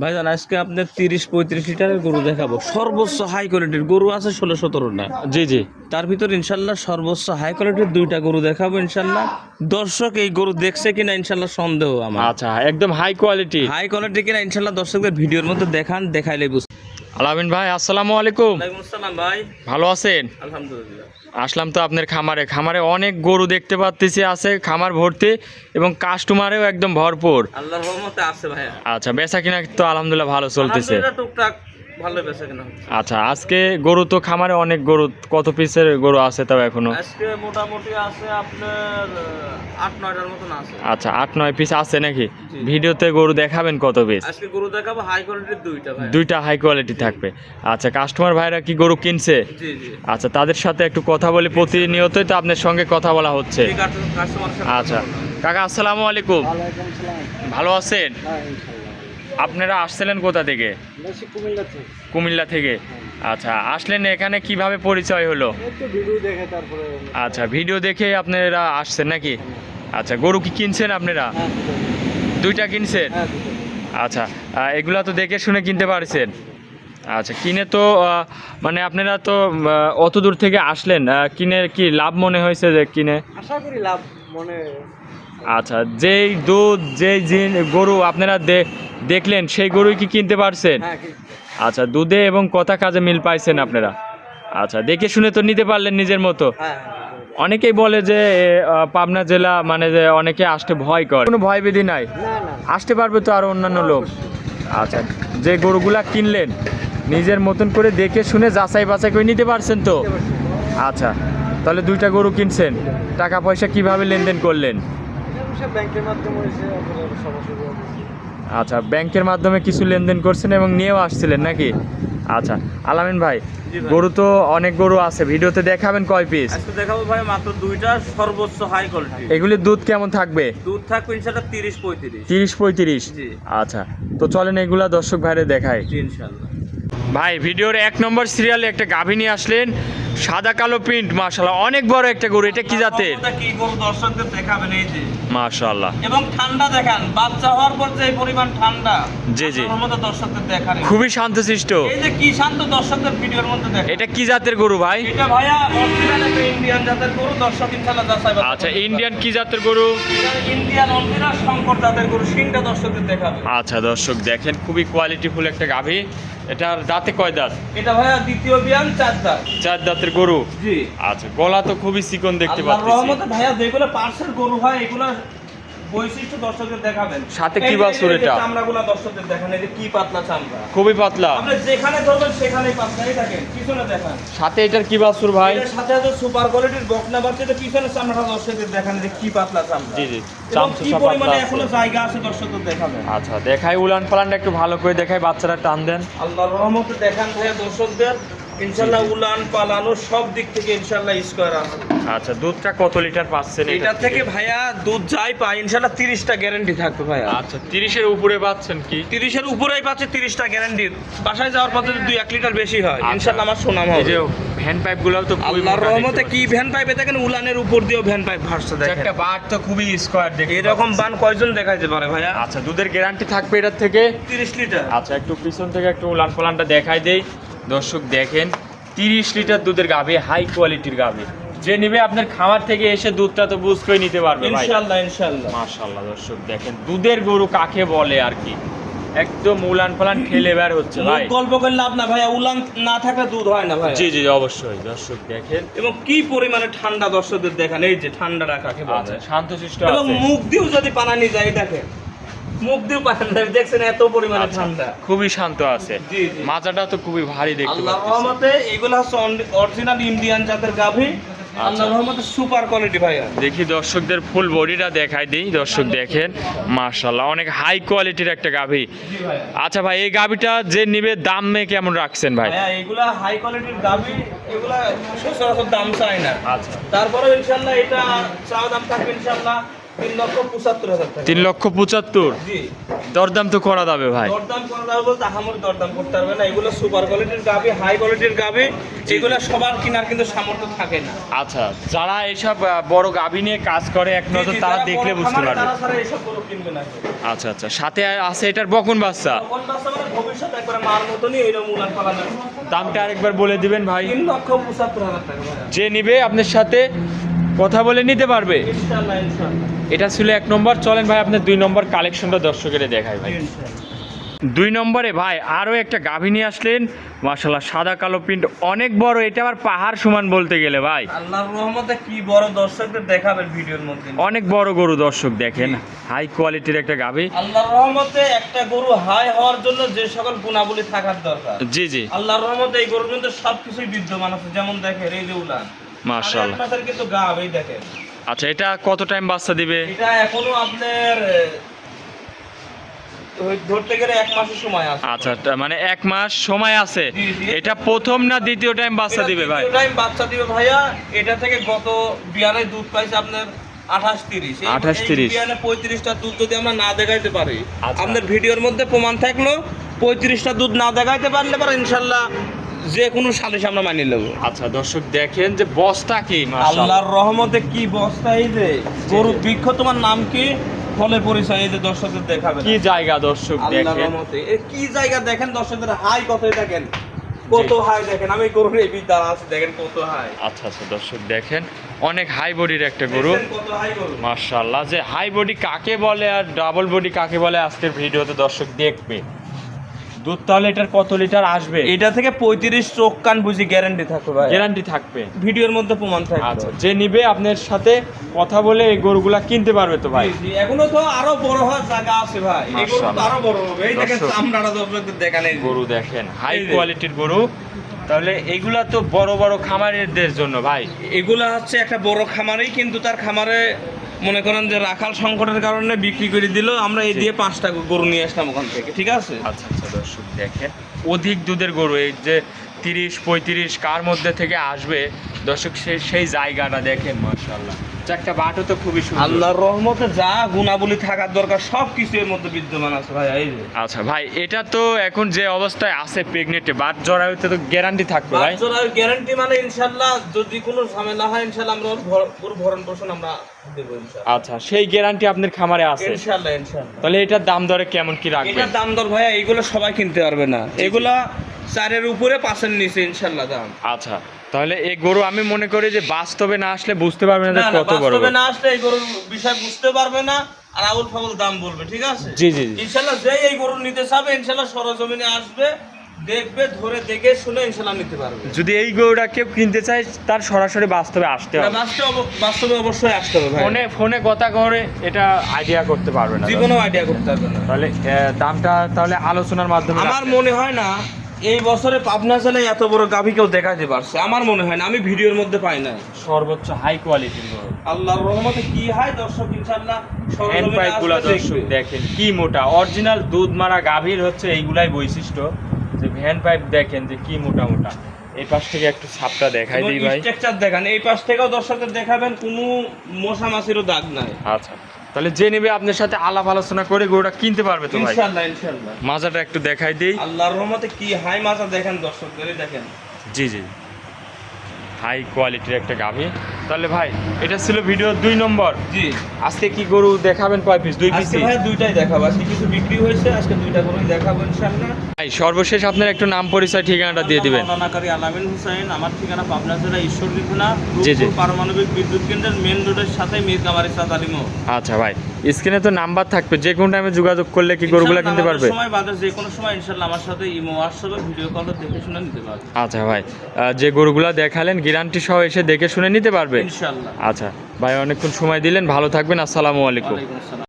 ভাইজান আজকে আপনার 30-35 লিটারের গরু দেখাবো। সর্বোচ্চ হাই কোয়ালিটির গরু আছে 16-17টা। জি জি। তার ভিতর ইনশাল্লাহ সর্বোচ্চ হাই কোয়ালিটির 2টা গরু দেখাবো ইনশাল্লাহ। দর্শক এই গরু দেখছে কিনা ইনশাল্লাহ সন্দেহ আমার। আচ্ছা, একদম হাই কোয়ালিটি। হাই কোয়ালিটি কিনা ইনশাল্লাহ দর্শকদের ভিডিওর মধ্যে দেখাইলে বুঝ। আলামিন ভাই, আসসালামু আলাইকুম। ওয়ালাইকুম আসসালাম ভাই। ভালো আছেন? আলহামদুলিল্লাহ। আসলাম তো আপনার খামারে অনেক গরু দেখতে পাচ্ছি, আছে খামার ভর্তি এবং কাস্টমারেও একদম ভরপুর। আল্লাহর রহমতে আছে ভাইয়া। আচ্ছা, বেচা কিনা তো আলহামদুলিল্লাহ ভালো চলতেছে। আলহামদুলিল্লাহ টুকটাক ভালো বেচা কিনা। আচ্ছা, আজকে গরু তো খামারে অনেক গরু, কত পিসের গরু আছে তাও এখনো? আজকে মোটামুটি আছে আপনার 8-9টার মতন আছে। আচ্ছা, 8-9 পিস আছে নাকি? জি। ভিডিওতে গরু দেখাবেন কত পিস? আজকে গরু দেখাবো হাই কোয়ালিটির 2টা ভাই। 2টা হাই কোয়ালিটি থাকবে। আচ্ছা, কাস্টমার ভাইরা কি গরু কিনছে? জি জি। আচ্ছা, তাদের সাথে একটু কথা বলি, প্রতিনিয়তই তো আপনার সঙ্গে কথা বলা হচ্ছে। ঠিক আছে, কাস্টমারের সাথে আচ্ছা কথা বলবো। কাকা, আসসালামু আলাইকুম। ওয়ালাইকুম সালাম। ভালো আছেন? হ্যাঁ, ইনশাআল্লাহ। আপনারা আসছিলেন কোথা থেকে? বেশি কুমিল্লা থেকে। কুমিল্লা থেকে। আচ্ছা, আসলেন এখানে কিভাবে পরিচয় হলো? একটু ভিডিও দেখে তারপরে। আচ্ছা, ভিডিও দেখে আপনারা আসছেন নাকি? আচ্ছা, গরু কি কিনছেন আপনারা? হ্যাঁ, 2টা কিনছেন? হ্যাঁ, আচ্ছা, এগুলা তো দেখে শুনে কিনতে পারছেন। আচ্ছা, কিনে তো মানে আপনারা তো অত দূর থেকে আসলেন, কিনে কি লাভ মনে হয়েছে যে কিনে? আশা করি লাভ মনে। আচ্ছা, যেই দুধ যেই গরু আপনারা দেখলেন সেই গরুই কি কিনতে পারছেন? হ্যাঁ, আচ্ছা, দুধে এবং কথা কাজে মিল পাইছেন আপনারা। আচ্ছা, দেখে শুনে তো নিতে পারলেন নিজের মতো। হ্যাঁ, অনেকেই বলে যে পাবনা জেলা মানে যে অনেকে আসতে ভয় করে, কোনো ভয় ভীতি নাই, না না আসতে পারবে তো আরো অন্যান্য লোক। আচ্ছা, যে গরুগুলা কিনলেন নিজের মতন করে দেখে শুনে যাচাই বাছাই করে নিতে পারছেন তো? আচ্ছা, তাহলে 2টা গরু কিনছেন, টাকা পয়সা কিভাবে লেনদেন করলেন? সব ব্যাংকের মাধ্যমে হয়েছে, সমস্যা। আচ্ছা, ব্যাংকের মাধ্যমে কিছু লেনদেন করছেন এবং নিয়েও আসছিলেন নাকি? আচ্ছা, আলামিন ভাই, জি ভাই। গরু তো অনেক গরু আছে, ভিডিওতে দেখাবেন কয় পিস? আজকে দেখাবো ভাই মাত্র 2টা সর্বোচ্চ হাই কোয়ালিটি। এগুলির দুধ কেমন থাকবে? দুধ থাকবে ইনশাআল্লাহ 30-35। 30-35। জি। আচ্ছা, তো চলেন এগুলা দর্শক ভাইরে দেখায়। জি ইনশাআল্লাহ। ভাই, ভিডিওর 1 নম্বর সিরিয়ালে একটা গাভী নিয়ে আসলেন, সাদা কালো প্রিন্ট, মাশাআল্লাহ অনেক বড় একটা গরু। এটা কি জাতের? এটা কি গরু দর্শকদের দেখাবেন এই যে। মাশাআল্লাহ। এবং ঠান্ডা দেখান, বাচ্চা হওয়ার পর যে এই পরিমাণ ঠান্ডা। জি, জি। আমার মতো দর্শকদের দেখান। খুবই শান্তশিষ্ট। এই যে কি শান্ত দর্শকদের ভিডিওর মধ্যে দেখেন। এটা কি জাতের গরু ভাই? এটা ভাইয়া অরিজিনাল একটা ইন্ডিয়ান জাতের গরু, দর্শক ইনশাআল্লাহ যাচাই বাছাই আচ্ছা, করতে ইন্ডিয়ান পারবে। কি জাতের গরু? এটা ইন্ডিয়ান অরিজিনাল শঙ্কর জাতের গরু, সিংটা দর্শকদের দেখাবে। আচ্ছা দর্শক দেখেন, খুবই কোয়ালিটিফুল একটা গাভী। এটার দাঁতে কয় দাঁত? এটা ভাইয়া দ্বিতীয় বিয়ান 4 দাঁত। 4 দাঁতের গরু। জি। আচ্ছা, গলা তো খুবই চিকন দেখতে আল্লাহর পাচ্ছি। রহমতে ভাইয়া যেগুলো পার্সেল গরু হয় এগুলো বৈশিষ্ট্য দর্শকদের দেখাবেন। সাথে কি এই যে- বাছুর এই যে এটা? চামড়াগুলো দর্শকদের দেখান, এই যে কি পাতলা চামড়া। খুবই পাতলা। আপনি যেখানে ধরবেন সেখানেই পাতলা। এই দেখেন পিছনে দেখান। সাথে এটার কি বাছুর ভাই? এর সাথে সাথে সুপার কোয়ালিটির বকনা বাচ্চাতে পিছনে চামড়াটা দর্শকদের দেখান, যে কি পাতলা চামড়া। জি জি, এবং চামচুষা কি পাতলা পরিমাণে আছে। এখনো জায়গা আছে দর্শকদের দেখাবেন। আচ্ছা, দেখাই উলান পালানটা একটু ভালো করে দেখাই, বাচ্চারা টান দেন। আল্লাহর রহমতে দেখান ভাইয়া দর্শকদের। ইনশাআল্লাহ উলান পালানো সব দিক থেকে ইনশাআল্লাহ স্কয়ার আছে। আচ্ছা, দুধটা কত লিটার পাচ্ছেন এটা থেকে ভাইয়া দুধ যাই পাই ইনশাআল্লাহ 30টা গ্যারান্টি থাকবে ভাইয়া। আচ্ছা, 30-এর উপরে পাচ্ছেন কি? 30-এর উপরেই পাচ্ছে 30টা গ্যারান্টি। বাসায় যাওয়ার পথে 2-1 লিটার বেশি হয় আচ্ছা। ইনশাআল্লাহ আমার সুনাম এই হবে। যে ভ্যান পাইপ গুলাও তো খুবই আল্লাহর মোটা রহমতে দেখতে কি ভ্যান পাইপে দেখেন, উলানের উপর দিয়েও ভ্যান পাইপ ভাসছে পাচ্ছি। দেখেন। একটা বাট তো খুবই স্কয়ার দেখতে এরকম পাচ্ছি। বান কয়জন দেখাইতে পারে ভাইয়া? আচ্ছা, দুধের গ্যারান্টি থাকবে এটার থেকে? 30 লিটার। আচ্ছা, একটু পিছন থেকে একটু উলান পালানটা দেখাই দেই। দর্শক দেখেন, 30 লিটার দুধের গাভী, হাই কোয়ালিটির গাভী। যে নিবে আপনার খামার থেকে এসে দুধটা তো বুঝ করে নিতে পারবে ভাই। ইনশাআল্লাহ ইনশাআল্লাহ। মাশাআল্লাহ দর্শক দেখেন, দুধের গরু কাকে বলে আর কি, একদম উলান পালান ঠেলে বের হচ্ছে ভাই। মুখ গল্প করে লাভ না ভাইয়া, উলান না থাকলে দুধ হয় না ভাই। জি জি অবশ্যই। দর্শক দেখেন, এবং কি পরিমাণে ঠান্ডা দর্শকদের দেখেন, এই যে ঠান্ডাটা কাকে বলে। আচ্ছা শান্তশিষ্ট এবং আছে। মুখ দিয়েও যদি পানানি যায় দেখেন, মুখ দিয়েও পানানি যায়, দেখছেন এত পরিমাণে আচ্ছা, ঠান্ডা। খুবই শান্ত আছে। জি, জি। মাজাটা তো খুবই ভারী দেখতে আল্লাহর পাচ্ছি। রহমতে এগুলো হচ্ছে অরিজিনাল ইন্ডিয়ান জাতের গাভী। আল্লাহর রহমতে সুপার কোয়ালিটি ভাইয়া। দেখি দর্শকদের ফুল বডিটা দেখাই দিই। দর্শক দেখেন, মাশাআল্লাহ অনেক হাই কোয়ালিটির একটা গাভী। জি ভাইয়া। আচ্ছা ভাই, এই গাভীটা যে নিবে দামে কেমন রাখছেন ভাই? ভাইয়া এগুলা হাই কোয়ালিটির গাভী, এগুলা সচরাচর দাম চাই না। আচ্ছা। তারপরে ইনশাআল্লাহ এটা চাওয়া দাম থাকবে ইনশাআল্লাহ 3,75,000 টাকা। 3,75,000। জি। দরদাম তো করা যাবে ভাই। দরদাম করা যাবে বলতে আহামরি দরদাম করতে পারবে না, এগুলো সুপার কোয়ালিটির গাভি, হাই কোয়ালিটির গাভি, এগুলো সবার কেনার কিন্তু সামর্থ্য থাকে না। আচ্ছা, যারা এইসব বড় গাভী নিয়ে কাজ করে এক নজর জি, তারা যারা দেখলে বড় বুঝতে খামারে পারবে। তারা ছাড়া এইসব গরু কিনবে না কেউ। আচ্ছা আচ্ছা, সাথে আছে এটার বকন বাচ্চা। তখন বাচ্চা মানে ভবিষ্যতে একবারে মার মতনই এইরকম উলান পালান। দামটা আরেকবার বলে দিবেন ভাই। 3,75,000 টাকা ভাই। যে নিবে আপনার সাথে কথা বলে নিতে পারবে। ইনশাআল্লাহ ইনশাআল্লাহ। এটা ছিল 1 নম্বর। চলেন ভাই আপনার 2 নম্বর কালেকশনটা দর্শকের দেখাই ভাই। ইনশাআল্লাহ। 2 নম্বরে ভাই আরও একটা গাভী নিয়ে আসলেন, মাশাআল্লাহ সাদা কালো প্রিন্ট, অনেক বড়, এটা আবার পাহাড় সমান বলতে গেলে ভাই। আল্লাহর রহমতে কি বড় দর্শকদের দেখাবেন ভিডিওর মধ্যে। অনেক বড় গরু দর্শক দেখেন, হাই কোয়ালিটির একটা গাভী। আল্লাহর রহমতে একটা গরু হাই হওয়ার জন্য যে সকল গুণাবলী থাকার দরকার, জি জি আল্লাহর রহমতে এই গরুর মধ্যে সবকিছুই বিদ্যমান আছে। যেমন দেখেন এই যে উলান, মাশাআল্লাহ। মাথার কিন্তু গাব, এই দেখেন। আচ্ছা, এটা কত টাইম বাচ্চা দিবে? এটা এখনো আপনার ধরতে গেলে 1 মাসের সময় আছে। আচ্ছা, মানে 1 মাস সময় আছে। জি, জি। এটা প্রথম না দ্বিতীয় টাইম বাচ্চা দিবে ভাই? টাইম বাচ্চা দিবে ভাইয়া। এটা থেকে গত বিয়ানে দুধ পাইছে আপনার 28-30। 28-30 বিয়ানে 35টা দুধ যদি আমরা না দেখাইতে পারি, আচ্ছা। আপনার ভিডিওর মধ্যে প্রমাণ থাকলো 35টা দুধ না দেখাইতে পারলে পরে ইনশাল্লাহ যে কোনো সালিশ আমরা মানিয়ে নেবো। আচ্ছা দর্শক দেখেন যে বস্তা কি, আল্লাহর রহমতে কি বস্তা, এই যে গরু বৃক্ষ, তোমার নাম কি, ফলে পরিচয়, এই যে দর্শকদের দেখাবে কি জায়গা দর্শক আল্লাহর দেখেন। রহমতে এ কি জায়গা দেখেন, দর্শকদের হাই কতই দেখেন, কত হাই দেখেন। আমি গরুর এই দ্বারা আছে, দেখেন কত হাই। আচ্ছা আচ্ছা দর্শক দেখেন, অনেক হাই বডির একটা গরু, দেখছেন কত হাই গরু। মাশাআল্লাহ। যে হাই বডি কাকে বলে আর ডাবল বডি কাকে বলে আজকের ভিডিওতে দর্শক দেখবে। দুধ তাহলে এটার কত লিটার আসবে? এটা থেকে 35 চোখ কান বুঝি গ্যারান্টি থাকবে ভাই, গ্যারান্টি থাকবে। ভিডিওর মধ্যে প্রমাণ থাকবে। আচ্ছা, যে নিবে আপনার সাথে কথা বলে এই গরুগুলা কিনতে পারবে তো ভাই? জি, জি, এখনো তো আরো বড় হওয়ার জায়গা আছে ভাই, এই গরু তো মাশাআল্লাহ। আরো বড় হবে। এই দেখেন দর্শক। চামড়াটা দর্শকদের দেখেন, এই যে। গরু দেখেন, হাই এই যে। কোয়ালিটির গরু। তাহলে এগুলা তো বড় বড় খামারেরদের জন্য ভাই। এগুলা হচ্ছে একটা বড় খামারেই, কিন্তু তার খামারে মনে করেন যে রাখাল সংকটের কারণে বিক্রি করে দিল, আমরা এই দিয়ে 5টা গরু নিয়ে আসলাম ওখান থেকে, ঠিক আছে। আচ্ছা আচ্ছা দর্শক দেখেন, অধিক দুধের গরু, এই যে 30-35 কার মধ্যে থেকে আসবে দর্শক, সেই জায়গাটা দেখেন মাশাআল্লাহ। চারটা বাটও তো খুবই সুন্দর। আল্লাহর রহমতে যা গুণাবলী থাকার দরকার সব কিছু এর মধ্যে বিদ্যমান আছে ভাই, এই যে। আচ্ছা ভাই, এটা তো এখন যে অবস্থায় আছে প্রেগনেন্টে, বাট জড়া হইতে তো গ্যারান্টি থাকবে ভাই? বাচ্চার গ্যারান্টি মানে ইনশাআল্লাহ যদি কোনো ঝামেলা হয় ইনশাআল্লাহ আমরা ওর পুরো ভরণ পোষণ আমরা দেব ইনশাআল্লাহ। আচ্ছা, সেই গ্যারান্টি আপনার খামারে আছে? ইনশাআল্লাহ ইনশাআল্লাহ। তাহলে এটার দাম দরে কেমন কি রাখবেন? এটার দাম দর ভাইয়া এইগুলো সবাই কিনতে পারবে না, এগুলা 4-এর উপরে 5-এর নিচে ইনশাআল্লাহ দাম। আচ্ছা, তাহলে এই গরু আমি মনে করি যে বাস্তবে না আসলে বুঝতে পারবে না যে না, কত বড় বাস্তবে গরু। না আসলে এই গরুর বিষয় বুঝতে পারবে না, আর আউল ফাউল দাম বলবে, ঠিক আছে। জি জি জি। ইনশাআল্লাহ যেই এই গরু নিতে চাবে ইনশাআল্লাহ সরজমিনে আসবে, দেখবে, ধরে দেখে শুনে ইনশাআল্লাহ নিতে পারবে। যদি এই গরুটা কেউ কিনতে চায় তার সরাসরি বাস্তবে আসতে হবে। বাস্তবে অবশ্যই আসতে হবে ভাই, ফোনে কথা করে এটা আইডিয়া করতে পারবে না। জীবনেও আইডিয়া করতে পারবে না। তাহলে দামটা তাহলে আলোচনার মাধ্যমে আমার মনে হয় না এই বছরে পাবনা জেলায় এত বড় গাভী কেউ দেখাতে পারছে, আমার মনে হয় না, আমি ভিডিওর মধ্যে পাই না। সর্বোচ্চ হাই কোয়ালিটির গরু। আল্লাহর রহমতে কি হয় দর্শক ইনশাআল্লাহ হ্যান্ড পাইপ গুলা দর্শক দেখেন কি মোটা, অরিজিনাল দুধ মারা গাভীর হচ্ছে এইগুলাই বৈশিষ্ট্য। যে হ্যান্ড পাইপ দেখেন যে কি মোটা মোটা। এই পাশ থেকে একটু ছাপটা দেখাই দিই ভাই। স্ট্রাকচার দেখান, এই পাশ থেকেও দর্শকদের দেখাবেন, কোনো মশা মাছিরও দাগ নাই। আচ্ছা, তাহলে যে নেবে আপনার সাথে আলাপ আলোচনা করে গরুটা কিনতে পারবে তো ভাই? ইনশাআল্লাহ ইনশাআল্লাহ। মাজাটা একটু দেখাই দিই। আল্লাহর রহমতে কি হাই মাজা দেখেন দর্শকদের, এই দেখেন। জি জি, হাই কোয়ালিটির একটা গাভী। তাহলে ভাই এটা ছিল ভিডিও 2 নম্বর। জি, আজকে কি গরু দেখাবেন কয় পিস? 2 পিস আজকে ভাই দুইটাই দেখাবো, আজকে কিছু বিক্রি হয়েছে, আজকে দুইটা গরুই দেখাবো ইনশাআল্লাহ। ভাই সর্বশেষ আপনার একটু নাম পরিচয় ঠিকানাটা দিয়ে দিবেন। মাওলানাকারী আলামিন হোসেন, আমার ঠিকানা পাবনা জেলা ঈশ্বরদী থানা, জি, জি। রূপপুর পারমাণবিক বিদ্যুৎ কেন্দ্রের মেন রোডের সাথে মীরকামারি সাতালিমো। আচ্ছা ভাই, স্ক্রিনে তো নাম্বার থাকবে, যে কোনো টাইমে যোগাযোগ করলে কি গরুগুলা কিনতে পারবে? সময় বাদে যে কোনো সময় ইনশাআল্লাহ আমার সাথে ইমো হোয়াটসঅ্যাপে ভিডিও কলে দেখে শুনে নিতে পারবে আচ্ছা ভাই, যে গরুগুলা দেখালেন গ্যারান্টি সহ এসে দেখে শুনে নিতে পারবে ইনশাআল্লাহ। আচ্ছা ভাই, অনেকক্ষণ সময় দিলেন, ভালো থাকবেন, আসসালামু আলাইকুম। ওয়ালাইকুম আসসালাম।